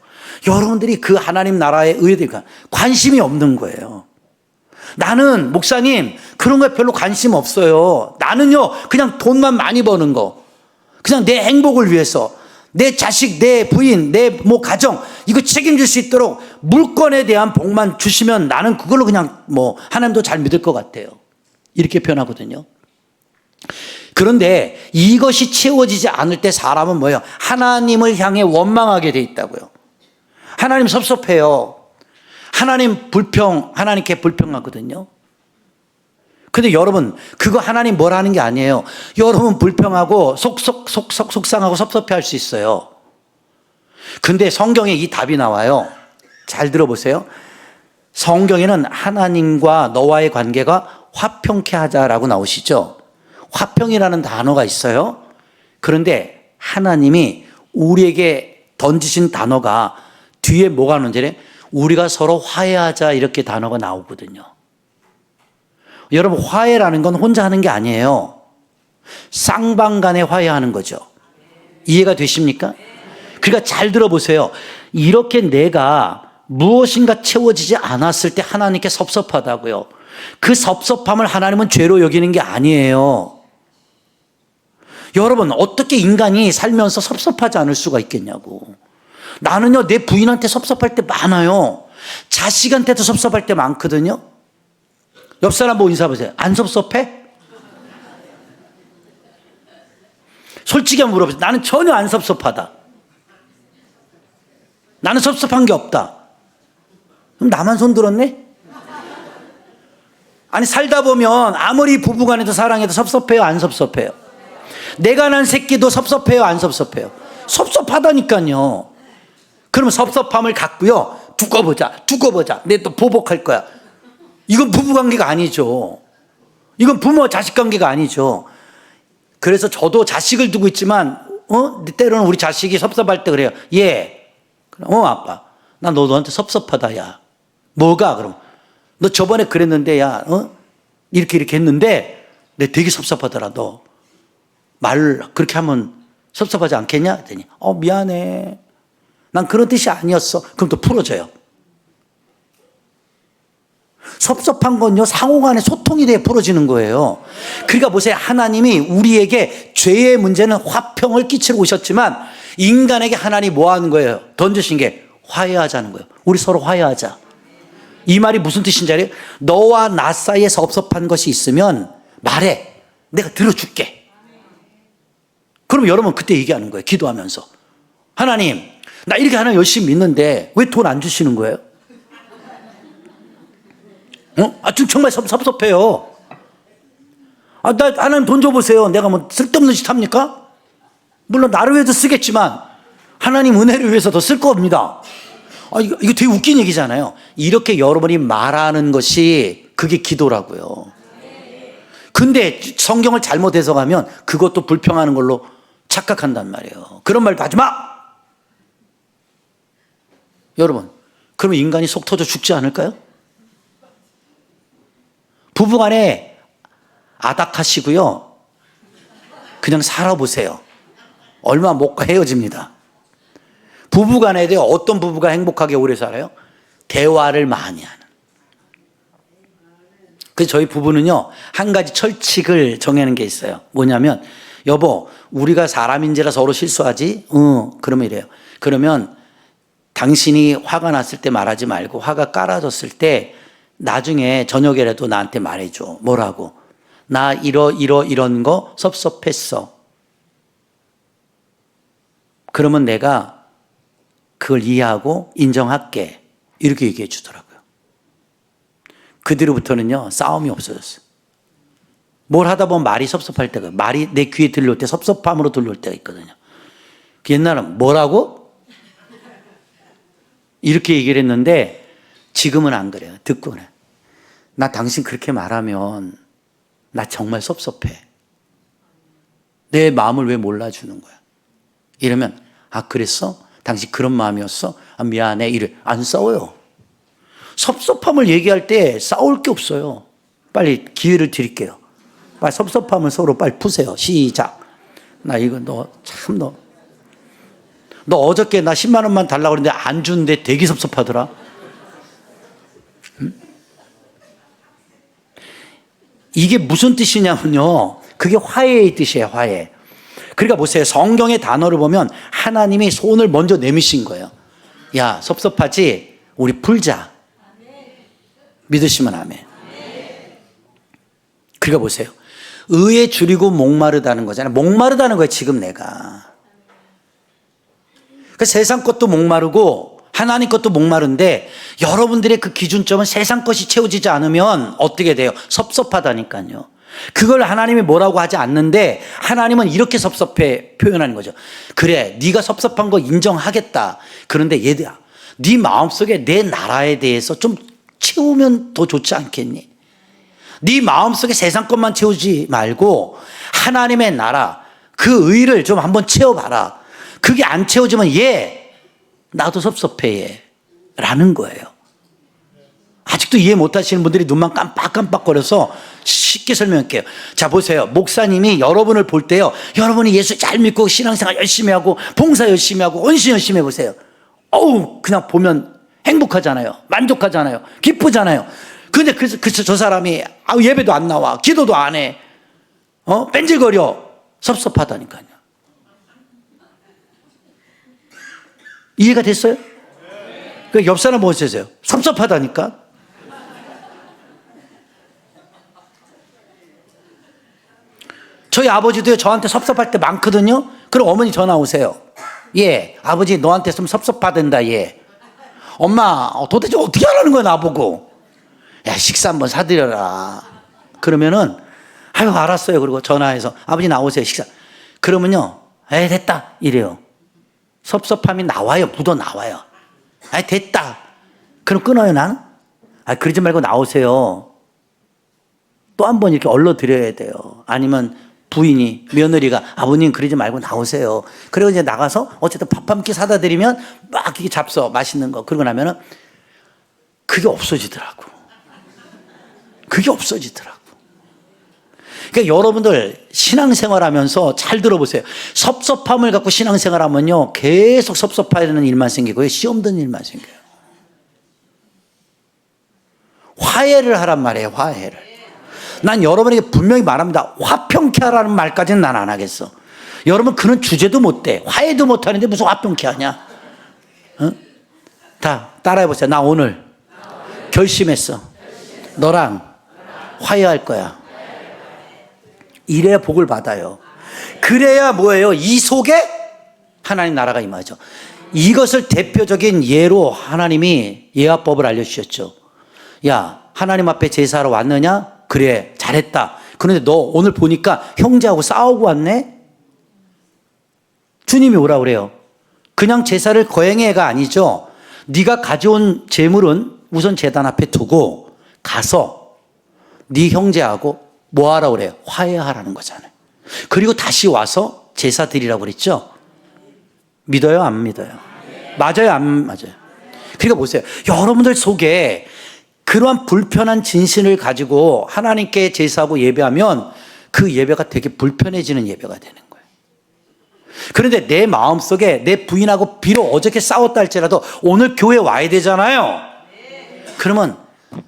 여러분들이 그 하나님 나라에 의해되니까 관심이 없는 거예요. 나는 목사님 그런 거에 별로 관심 없어요. 나는요 그냥 돈만 많이 버는 거, 그냥 내 행복을 위해서 내 자식, 내 부인, 내 뭐 가정 이거 책임질 수 있도록 물건에 대한 복만 주시면 나는 그걸로 그냥 뭐 하나님도 잘 믿을 것 같아요. 이렇게 표현하거든요. 그런데 이것이 채워지지 않을 때 사람은 뭐예요? 하나님을 향해 원망하게 돼 있다고요. 하나님 섭섭해요. 하나님께 불평하거든요. 근데 여러분, 그거 하나님 뭐라는 게 아니에요. 여러분 불평하고 속상하고 섭섭해 할 수 있어요. 근데 성경에 이 답이 나와요. 잘 들어보세요. 성경에는 하나님과 너와의 관계가 화평케 하자라고 나오시죠. 화평이라는 단어가 있어요. 그런데 하나님이 우리에게 던지신 단어가 뒤에 뭐가 나오는지 우리가 서로 화해하자 이렇게 단어가 나오거든요. 여러분, 화해라는 건 혼자 하는 게 아니에요. 쌍방간에 화해하는 거죠. 이해가 되십니까? 그러니까 잘 들어보세요. 이렇게 내가 무엇인가 채워지지 않았을 때 하나님께 섭섭하다고요. 그 섭섭함을 하나님은 죄로 여기는 게 아니에요. 여러분, 어떻게 인간이 살면서 섭섭하지 않을 수가 있겠냐고. 나는요 내 부인한테 섭섭할 때 많아요. 자식한테도 섭섭할 때 많거든요. 옆 사람 보고 인사 보세요. 안 섭섭해? 솔직히 한번 물어보세요. 나는 전혀 안 섭섭하다. 나는 섭섭한 게 없다. 그럼 나만 손 들었네? 아니, 살다 보면 아무리 부부간에도 사랑해도 섭섭해요, 안 섭섭해요? 내가 난 새끼도 섭섭해요, 안 섭섭해요? 섭섭하다니까요. 그러면 섭섭함을 갖고요 두고 보자. 내 또 보복할 거야. 이건 부부관계가 아니죠. 이건 부모 자식 관계가 아니죠. 그래서 저도 자식을 두고 있지만 때로는 우리 자식이 섭섭할 때 그래요. 아빠 나 너한테 섭섭하다. 야 뭐가? 그럼 너 저번에 그랬는데 야 이렇게 했는데 내 되게 섭섭하더라. 너 말 그렇게 하면 섭섭하지 않겠냐? 그랬더니 미안해. 난 그런 뜻이 아니었어. 그럼 또 풀어줘요. 섭섭한 건요, 상호 간의 소통이 돼야 풀어지는 거예요. 그러니까 보세요. 하나님이 우리에게 죄의 문제는 화평을 끼치러 오셨지만 인간에게 하나님이 뭐 하는 거예요? 던지신 게 화해하자는 거예요. 우리 서로 화해하자. 이 말이 무슨 뜻인지 알아요? 너와 나 사이에 섭섭한 것이 있으면 말해. 내가 들어줄게. 그럼 여러분 그때 얘기하는 거예요. 기도하면서. 하나님, 나 이렇게 하나 열심히 믿는데 왜 돈 안 주시는 거예요? 좀 정말 섭섭해요. 나 하나님 돈 줘보세요. 내가 뭐 쓸데없는 짓 합니까? 물론 나를 위해서 쓰겠지만 하나님 은혜를 위해서 더 쓸 겁니다. 이거 되게 웃긴 얘기잖아요. 이렇게 여러분이 말하는 것이 그게 기도라고요. 근데 성경을 잘못 해석하면 그것도 불평하는 걸로 착각한단 말이에요. 그런 말도 하지 마! 여러분, 그러면 인간이 속 터져 죽지 않을까요? 부부간에 아닥하시고요. 그냥 살아보세요. 얼마 못 가 헤어집니다. 부부간에 대해 어떤 부부가 행복하게 오래 살아요? 대화를 많이 하는. 그래서 저희 부부는요, 한 가지 철칙을 정하는 게 있어요. 뭐냐면, 여보, 우리가 사람인지라 서로 실수하지? 그러면 이래요. 그러면 당신이 화가 났을 때 말하지 말고 화가 깔아졌을 때 나중에 저녁에라도 나한테 말해줘. 뭐라고? 나 이런 거 섭섭했어. 그러면 내가 그걸 이해하고 인정할게. 이렇게 얘기해 주더라고요. 그 뒤로부터는요, 싸움이 없어졌어요. 뭘 하다 보면 말이 섭섭할 때가, 말이 내 귀에 들려올 때 섭섭함으로 들려올 때가 있거든요. 옛날은 뭐라고? 이렇게 얘기를 했는데 지금은 안 그래요. 듣고 그래. 나 당신 그렇게 말하면 나 정말 섭섭해. 내 마음을 왜 몰라주는 거야? 이러면 그랬어? 당신 그런 마음이었어? 미안해. 이래. 안 싸워요. 섭섭함을 얘기할 때 싸울 게 없어요. 빨리 기회를 드릴게요. 빨리 섭섭함을 서로 빨리 푸세요. 시작. 나 이거 너 어저께 나 10만 원만 달라고 그랬는데 안 주는데 되게 섭섭하더라. 이게 무슨 뜻이냐면요. 그게 화해의 뜻이에요. 화해. 그러니까 보세요. 성경의 단어를 보면 하나님이 손을 먼저 내미신 거예요. 야, 섭섭하지? 우리 풀자. 믿으시면 아멘. 그러니까 보세요. 의에 줄이고 목마르다는 거잖아요. 목마르다는 거예요. 지금 내가. 그러니까 세상 것도 목마르고 하나님 것도 목마른데 여러분들의 그 기준점은 세상 것이 채워지지 않으면 어떻게 돼요? 섭섭하다니까요. 그걸 하나님이 뭐라고 하지 않는데 하나님은 이렇게 섭섭해 표현하는 거죠. 그래, 네가 섭섭한 거 인정하겠다. 그런데 얘들아, 네 마음속에 내 나라에 대해서 좀 채우면 더 좋지 않겠니? 네 마음속에 세상 것만 채우지 말고 하나님의 나라, 그 의를 좀 한번 채워봐라. 그게 안 채워지면 나도 섭섭해 라는 거예요. 아직도 이해 못하시는 분들이 눈만 깜빡깜빡거려서 쉽게 설명할게요. 자, 보세요. 목사님이 여러분을 볼 때요, 여러분이 예수 잘 믿고 신앙생활 열심히 하고 봉사 열심히 하고 헌신 열심히 해보세요. 그냥 보면 행복하잖아요. 만족하잖아요. 기쁘잖아요. 근데 저 사람이 예배도 안 나와, 기도도 안 해, 뺀질거려. 섭섭하다니까요. 이해가 됐어요? 그 옆 사람 보세요. 섭섭하다니까. 저희 아버지도요, 저한테 섭섭할 때 많거든요. 그럼 어머니 전화 오세요. 아버지 너한테 좀 섭섭하단다. 엄마 도대체 어떻게 하라는 거야 나보고. 식사 한번 사드려라. 그러면은 알았어요. 그리고 전화해서 아버지 나오세요 식사. 그러면요, 됐다 이래요. 섭섭함이 나와요. 묻어 나와요. 됐다. 그럼 끊어요, 나는? 그러지 말고 나오세요. 또 한 번 이렇게 얼러드려야 돼요. 아니면 부인이, 며느리가 아버님 그러지 말고 나오세요. 그리고 이제 나가서 어쨌든 밥 한 끼 사다 드리면 막 이렇게 잡숴, 맛있는 거. 그러고 나면은 그게 없어지더라고. 그게 없어지더라고. 그러니까 여러분들 신앙생활 하면서 잘 들어보세요. 섭섭함을 갖고 신앙생활 하면요, 계속 섭섭하는 일만 생기고요, 시험 드는 일만 생겨요. 화해를 하란 말이에요, 화해를. 난 여러분에게 분명히 말합니다. 화평케 하라는 말까지는 난 안 하겠어. 여러분, 그런 주제도 못 돼. 화해도 못 하는데 무슨 화평케 하냐? 어? 다 따라해 보세요. 나 오늘 결심했어. 너랑 화해할 거야. 이래야 복을 받아요. 그래야 뭐예요? 이 속에 하나님 나라가 임하죠. 이것을 대표적인 예로 하나님이 예화법을 알려주셨죠. 야, 하나님 앞에 제사하러 왔느냐? 그래, 잘했다. 그런데 너 오늘 보니까 형제하고 싸우고 왔네? 주님이 뭐라 그래요? 그냥 제사를 거행해가 아니죠. 네가 가져온 재물은 우선 제단 앞에 두고 가서 네 형제하고 뭐 하라고 그래요? 화해하라는 거잖아요. 그리고 다시 와서 제사 드리라고 그랬죠. 믿어요? 안 믿어요? 맞아요? 안 맞아요? 그러니까 보세요. 여러분들 속에 그러한 불편한 진실을 가지고 하나님께 제사하고 예배하면 그 예배가 되게 불편해지는 예배가 되는 거예요. 그런데 내 마음속에 내 부인하고 비록 어저께 싸웠다 할지라도 오늘 교회 와야 되잖아요. 그러면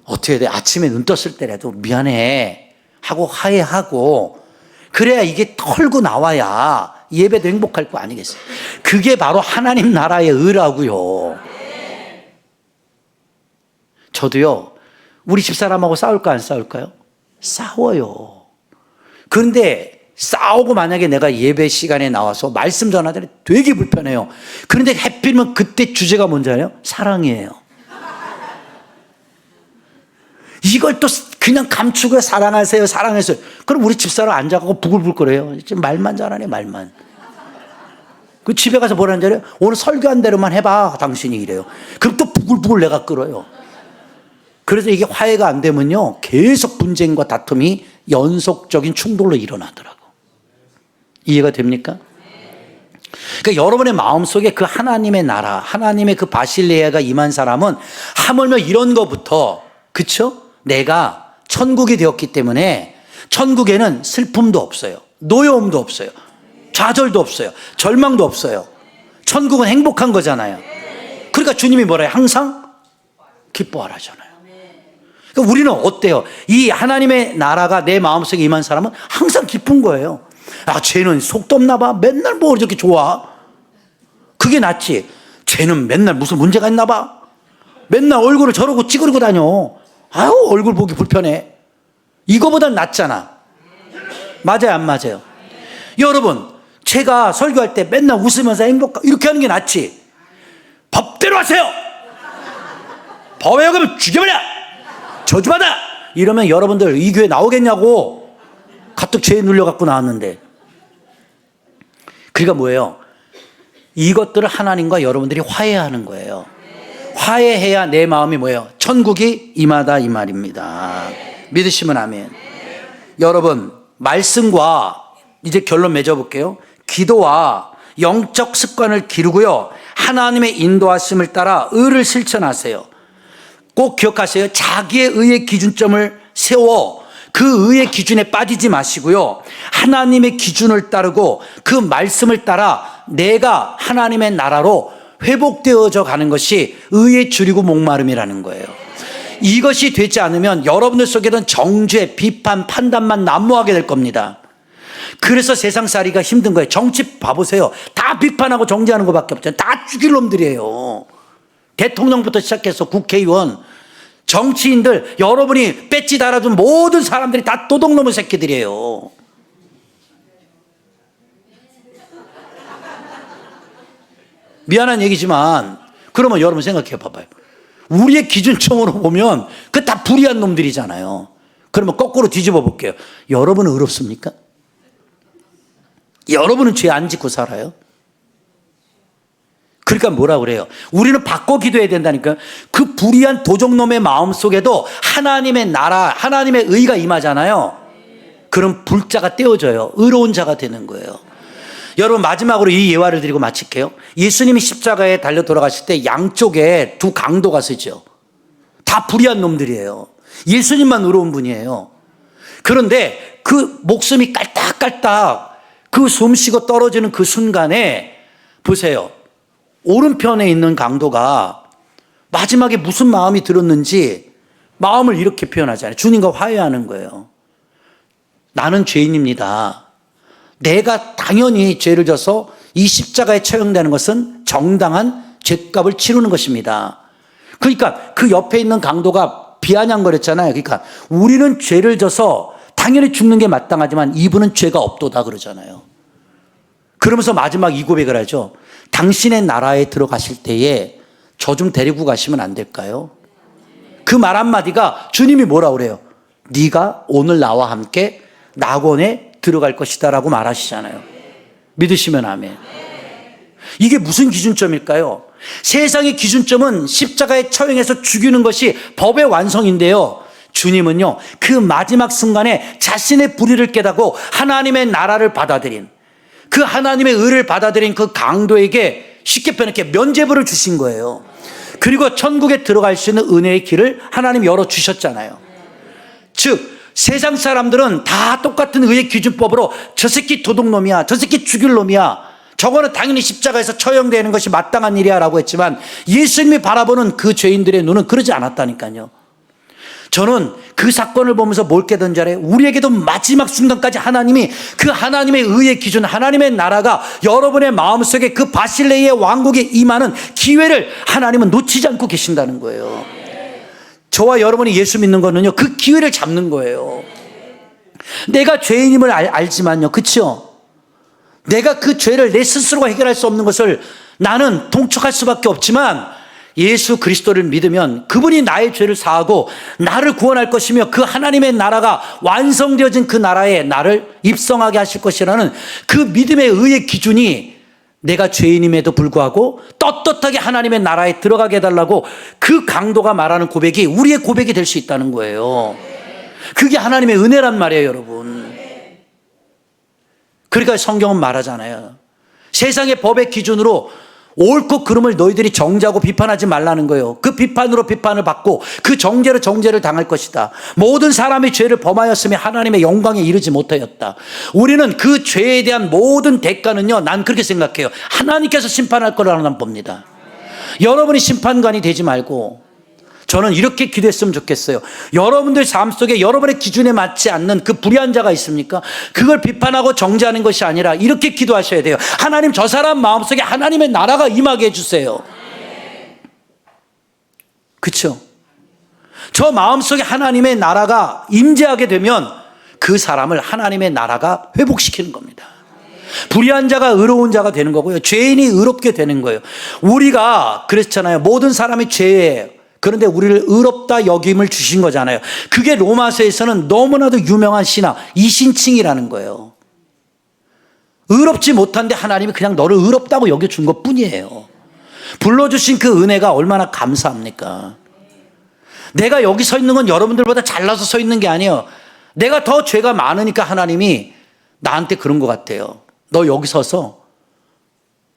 어떻게 해야 돼? 아침에 눈 떴을 때라도 미안해 하고 화해하고, 그래야 이게 털고 나와야 예배도 행복할 거 아니겠어요? 그게 바로 하나님 나라의 의라고요. 저도요, 우리 집사람하고 싸울까 안 싸울까요? 싸워요. 그런데 싸우고 만약에 내가 예배 시간에 나와서 말씀 전하더니 되게 불편해요. 그런데 하필이면 그때 주제가 뭔지 알아요? 사랑이에요. 이걸 또 그냥 감추고 사랑하세요, 사랑하세요. 그럼 우리 집사람 앉아가고 부글부글거려요. 지금 말만 잘하네, 말만. 그 집에 가서 뭐라는 줄 알아요? 오늘 설교한 대로만 해봐, 당신이 이래요. 그럼 또 부글부글 내가 끓어요. 그래서 이게 화해가 안 되면요, 계속 분쟁과 다툼이 연속적인 충돌로 일어나더라고. 이해가 됩니까? 그러니까 여러분의 마음속에 그 하나님의 나라, 하나님의 그 바실레아가 임한 사람은 하물며 이런 거부터, 그쵸? 내가 천국이 되었기 때문에 천국에는 슬픔도 없어요. 노여움도 없어요. 좌절도 없어요. 절망도 없어요. 천국은 행복한 거잖아요. 그러니까 주님이 뭐라 해요? 항상 기뻐하라잖아요. 그러니까 우리는 어때요? 이 하나님의 나라가 내 마음속에 임한 사람은 항상 기쁜 거예요. 쟤는 속도 없나 봐. 맨날 뭐 이렇게 좋아. 그게 낫지. 쟤는 맨날 무슨 문제가 있나 봐. 맨날 얼굴을 저러고 찌그리고 다녀. 아유, 얼굴 보기 불편해. 이거보단 낫잖아. 맞아요, 안 맞아요? 여러분, 제가 설교할 때 맨날 웃으면서 이렇게 하는 게 낫지. 법대로 하세요. 법에 어기면 죽여버려. 저주받아. 이러면 여러분들 이 교회 나오겠냐고. 가뜩 죄에 눌려갖고 나왔는데. 그러니까 뭐예요? 이것들을 하나님과 여러분들이 화해하는 거예요. 화해해야 내 마음이 뭐예요? 천국이 임하다, 이 말입니다. 믿으시면 아멘. 여러분, 말씀과 이제 결론 맺어볼게요. 기도와 영적 습관을 기르고요, 하나님의 인도하심을 따라 의를 실천하세요. 꼭 기억하세요. 자기의 의의 기준점을 세워 그 의의 기준에 빠지지 마시고요, 하나님의 기준을 따르고 그 말씀을 따라 내가 하나님의 나라로 회복되어져 가는 것이 의의 줄이고 목마름이라는 거예요. 이것이 되지 않으면 여러분들 속에는 정죄, 비판, 판단만 난무하게 될 겁니다. 그래서 세상살이가 힘든 거예요. 정치 봐보세요. 다 비판하고 정죄하는 것밖에 없잖아요. 다 죽일 놈들이에요. 대통령부터 시작해서 국회의원, 정치인들, 여러분이 배지 달아준 모든 사람들이 다 도둑놈의 새끼들이에요. 미안한 얘기지만 그러면 여러분 생각해 봐봐요. 우리의 기준점으로 보면 그 다 불의한 놈들이잖아요. 그러면 거꾸로 뒤집어 볼게요. 여러분은 의롭습니까? 여러분은 죄 안 짓고 살아요? 그러니까 뭐라 그래요? 우리는 바꿔 기도해야 된다니까요. 그 불의한 도적놈의 마음 속에도 하나님의 나라, 하나님의 의가 임하잖아요. 그럼 불자가 떼어져요. 의로운 자가 되는 거예요. 여러분, 마지막으로 이 예화를 드리고 마칠게요. 예수님이 십자가에 달려 돌아가실 때 양쪽에 두 강도가 서죠. 다 불의한 놈들이에요. 예수님만 의로운 분이에요. 그런데 그 목숨이 깔딱깔딱 그 숨 쉬고 떨어지는 그 순간에 보세요. 오른편에 있는 강도가 마지막에 무슨 마음이 들었는지 마음을 이렇게 표현하잖아요. 주님과 화해하는 거예요. 나는 죄인입니다. 내가 당연히 죄를 져서 이 십자가에 처형되는 것은 정당한 죄값을 치르는 것입니다. 그러니까 그 옆에 있는 강도가 비아냥거렸잖아요. 그러니까 우리는 죄를 져서 당연히 죽는 게 마땅하지만 이분은 죄가 없도다 그러잖아요. 그러면서 마지막 이 고백을 하죠. 당신의 나라에 들어가실 때에 저 좀 데리고 가시면 안 될까요? 그 말 한마디가 주님이 뭐라 그래요? 네가 오늘 나와 함께 낙원에 들어갈 것이다 라고 말하시잖아요. 믿으시면 아멘. 이게 무슨 기준점일까요? 세상의 기준점은 십자가에 처형해서 죽이는 것이 법의 완성인데요. 주님은요, 그 마지막 순간에 자신의 불의를 깨닫고 하나님의 나라를 받아들인, 그 하나님의 의를 받아들인 그 강도에게 쉽게 표현해 면죄부를 주신 거예요. 그리고 천국에 들어갈 수 있는 은혜의 길을 하나님 열어주셨잖아요. 즉 세상 사람들은 다 똑같은 의의 기준법으로 저 새끼 도둑놈이야, 저 새끼 죽일 놈이야, 저거는 당연히 십자가에서 처형되는 것이 마땅한 일이야 라고 했지만 예수님이 바라보는 그 죄인들의 눈은 그러지 않았다니까요. 저는 그 사건을 보면서 뭘 깨닫는지 알아요? 우리에게도 마지막 순간까지 하나님이 그 하나님의 의의 기준, 하나님의 나라가 여러분의 마음속에 그 바실레이의 왕국에 임하는 기회를 하나님은 놓치지 않고 계신다는 거예요. 저와 여러분이 예수 믿는 거는요, 그 기회를 잡는 거예요. 내가 죄인임을 알지만요, 그렇죠? 내가 그 죄를 내 스스로가 해결할 수 없는 것을 나는 통촉할 수밖에 없지만 예수 그리스도를 믿으면 그분이 나의 죄를 사하고 나를 구원할 것이며 그 하나님의 나라가 완성되어진 그 나라에 나를 입성하게 하실 것이라는 그 믿음의 의의 기준이 내가 죄인임에도 불구하고 떳떳하게 하나님의 나라에 들어가게 해달라고 그 강도가 말하는 고백이 우리의 고백이 될 수 있다는 거예요. 그게 하나님의 은혜란 말이에요, 여러분. 그러니까 성경은 말하잖아요. 세상의 법의 기준으로 옳고 그름을 너희들이 정죄하고 비판하지 말라는 거예요. 그 비판으로 비판을 받고 그 정죄로 정죄를 당할 것이다. 모든 사람이 죄를 범하였으며 하나님의 영광에 이르지 못하였다. 우리는 그 죄에 대한 모든 대가는요, 난 그렇게 생각해요. 하나님께서 심판할 거라고 난 봅니다. 여러분이 심판관이 되지 말고 저는 이렇게 기도했으면 좋겠어요. 여러분들 삶 속에 여러분의 기준에 맞지 않는 그 불의한 자가 있습니까? 그걸 비판하고 정죄하는 것이 아니라 이렇게 기도하셔야 돼요. 하나님, 저 사람 마음속에 하나님의 나라가 임하게 해주세요. 그렇죠? 저 마음속에 하나님의 나라가 임재하게 되면 그 사람을 하나님의 나라가 회복시키는 겁니다. 불의한 자가 의로운 자가 되는 거고요, 죄인이 의롭게 되는 거예요. 우리가 그랬잖아요. 모든 사람이 죄예요. 그런데 우리를 의롭다 여김을 주신 거잖아요. 그게 로마서에서는 너무나도 유명한 신화, 이신칭이라는 거예요. 의롭지 못한데 하나님이 그냥 너를 의롭다고 여겨준 것 뿐이에요. 불러주신 그 은혜가 얼마나 감사합니까? 내가 여기 서 있는 건 여러분들보다 잘나서 서 있는 게 아니에요. 내가 더 죄가 많으니까 하나님이 나한테 그런 것 같아요. 너 여기 서서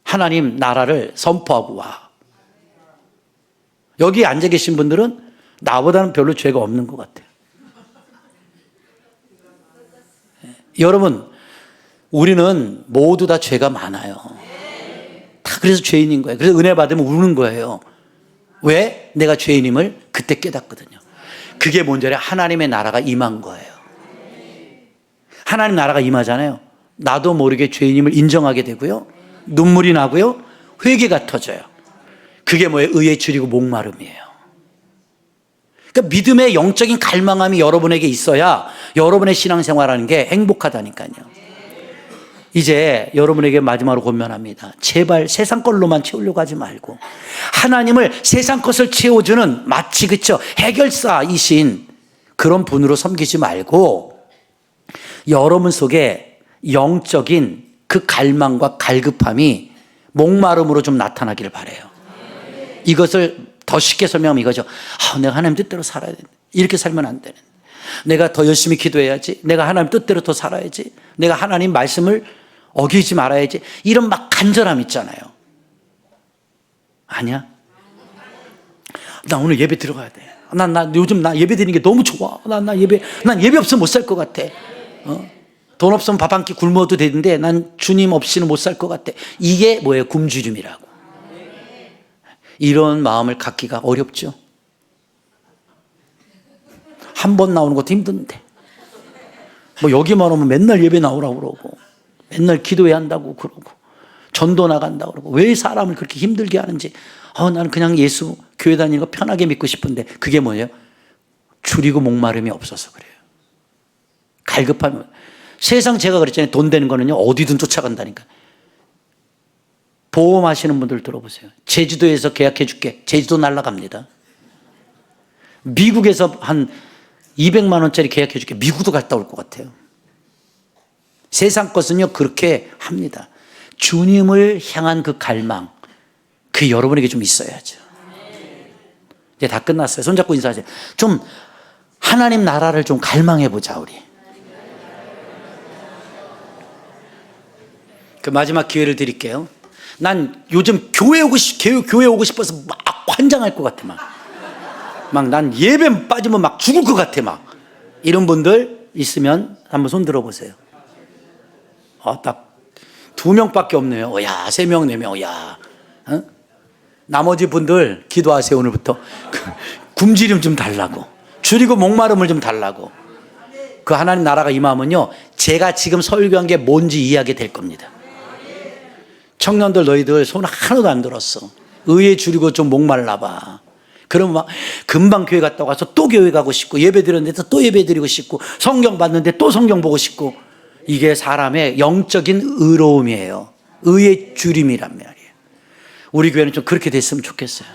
하나님 나라를 선포하고 와. 여기 앉아 계신 분들은 나보다는 별로 죄가 없는 것 같아요. 여러분, 우리는 모두 다 죄가 많아요. 다 그래서 죄인인 거예요. 그래서 은혜 받으면 우는 거예요. 왜? 내가 죄인임을 그때 깨닫거든요. 그게 뭔지 알아요? 하나님의 나라가 임한 거예요. 하나님 나라가 임하잖아요. 나도 모르게 죄인임을 인정하게 되고요, 눈물이 나고요, 회개가 터져요. 그게 뭐예요? 의에 줄이고 목마름이에요. 그러니까 믿음의 영적인 갈망함이 여러분에게 있어야 여러분의 신앙생활하는 게 행복하다니까요. 이제 여러분에게 마지막으로 권면합니다. 제발 세상 걸로만 채우려고 하지 말고 하나님을 세상 것을 채워주는 마치 그쵸 해결사이신 그런 분으로 섬기지 말고 여러분 속에 영적인 그 갈망과 갈급함이 목마름으로 좀 나타나기를 바라요. 이것을 더 쉽게 설명하면 이거죠. 내가 하나님 뜻대로 살아야 된다. 이렇게 살면 안 되는. 내가 더 열심히 기도해야지. 내가 하나님 뜻대로 더 살아야지. 내가 하나님 말씀을 어기지 말아야지. 이런 막 간절함 있잖아요. 아니야? 나 오늘 예배 들어가야 돼. 난 요즘 예배 드리는 게 너무 좋아. 난 예배 없으면 못 살 것 같아. 돈 없으면 밥 한 끼 굶어도 되는데 난 주님 없이는 못 살 것 같아. 이게 뭐예요? 굶주림이라고. 이런 마음을 갖기가 어렵죠. 한 번 나오는 것도 힘든데. 뭐 여기만 오면 맨날 예배 나오라고 그러고, 맨날 기도해야 한다고 그러고, 전도 나간다고 그러고, 왜 사람을 그렇게 힘들게 하는지. 나는 그냥 예수 교회 다니는 거 편하게 믿고 싶은데, 그게 뭐예요? 줄이고 목마름이 없어서 그래요. 갈급하면. 세상 제가 그랬잖아요. 돈 되는 거는요, 어디든 쫓아간다니까. 보험하시는 분들 들어보세요. 제주도에서 계약해 줄게. 제주도 날아갑니다. 미국에서 한 200만 원짜리 계약해 줄게. 미국도 갔다 올 것 같아요. 세상 것은요, 그렇게 합니다. 주님을 향한 그 갈망, 그 여러분에게 좀 있어야죠. 이제 다 끝났어요. 손잡고 인사하세요. 좀 하나님 나라를 좀 갈망해 보자, 우리. 그 마지막 기회를 드릴게요. 난 요즘 교회 오고 싶어서 막 환장할 것 같아, 막 난 예배 빠지면 막 죽을 것 같아, 막. 이런 분들 있으면 한번 손 들어보세요. 딱 2명밖에 없네요. 야, 3명, 4명, 야. 나머지 분들 기도하세요, 오늘부터. 굶주림 좀 달라고. 줄이고 목마름을 좀 달라고. 그 하나님 나라가 임하면요, 제가 지금 설교한 게 뭔지 이해하게 될 겁니다. 청년들 너희들 손 하나도 안 들었어. 의에 줄이고 좀 목말라 봐. 그러면 막 금방 교회 갔다 와서 또 교회 가고 싶고, 예배 드렸는데 또 예배 드리고 싶고, 성경 봤는데 또 성경 보고 싶고. 이게 사람의 영적인 의로움이에요. 의의 줄임이란 말이에요. 우리 교회는 좀 그렇게 됐으면 좋겠어요.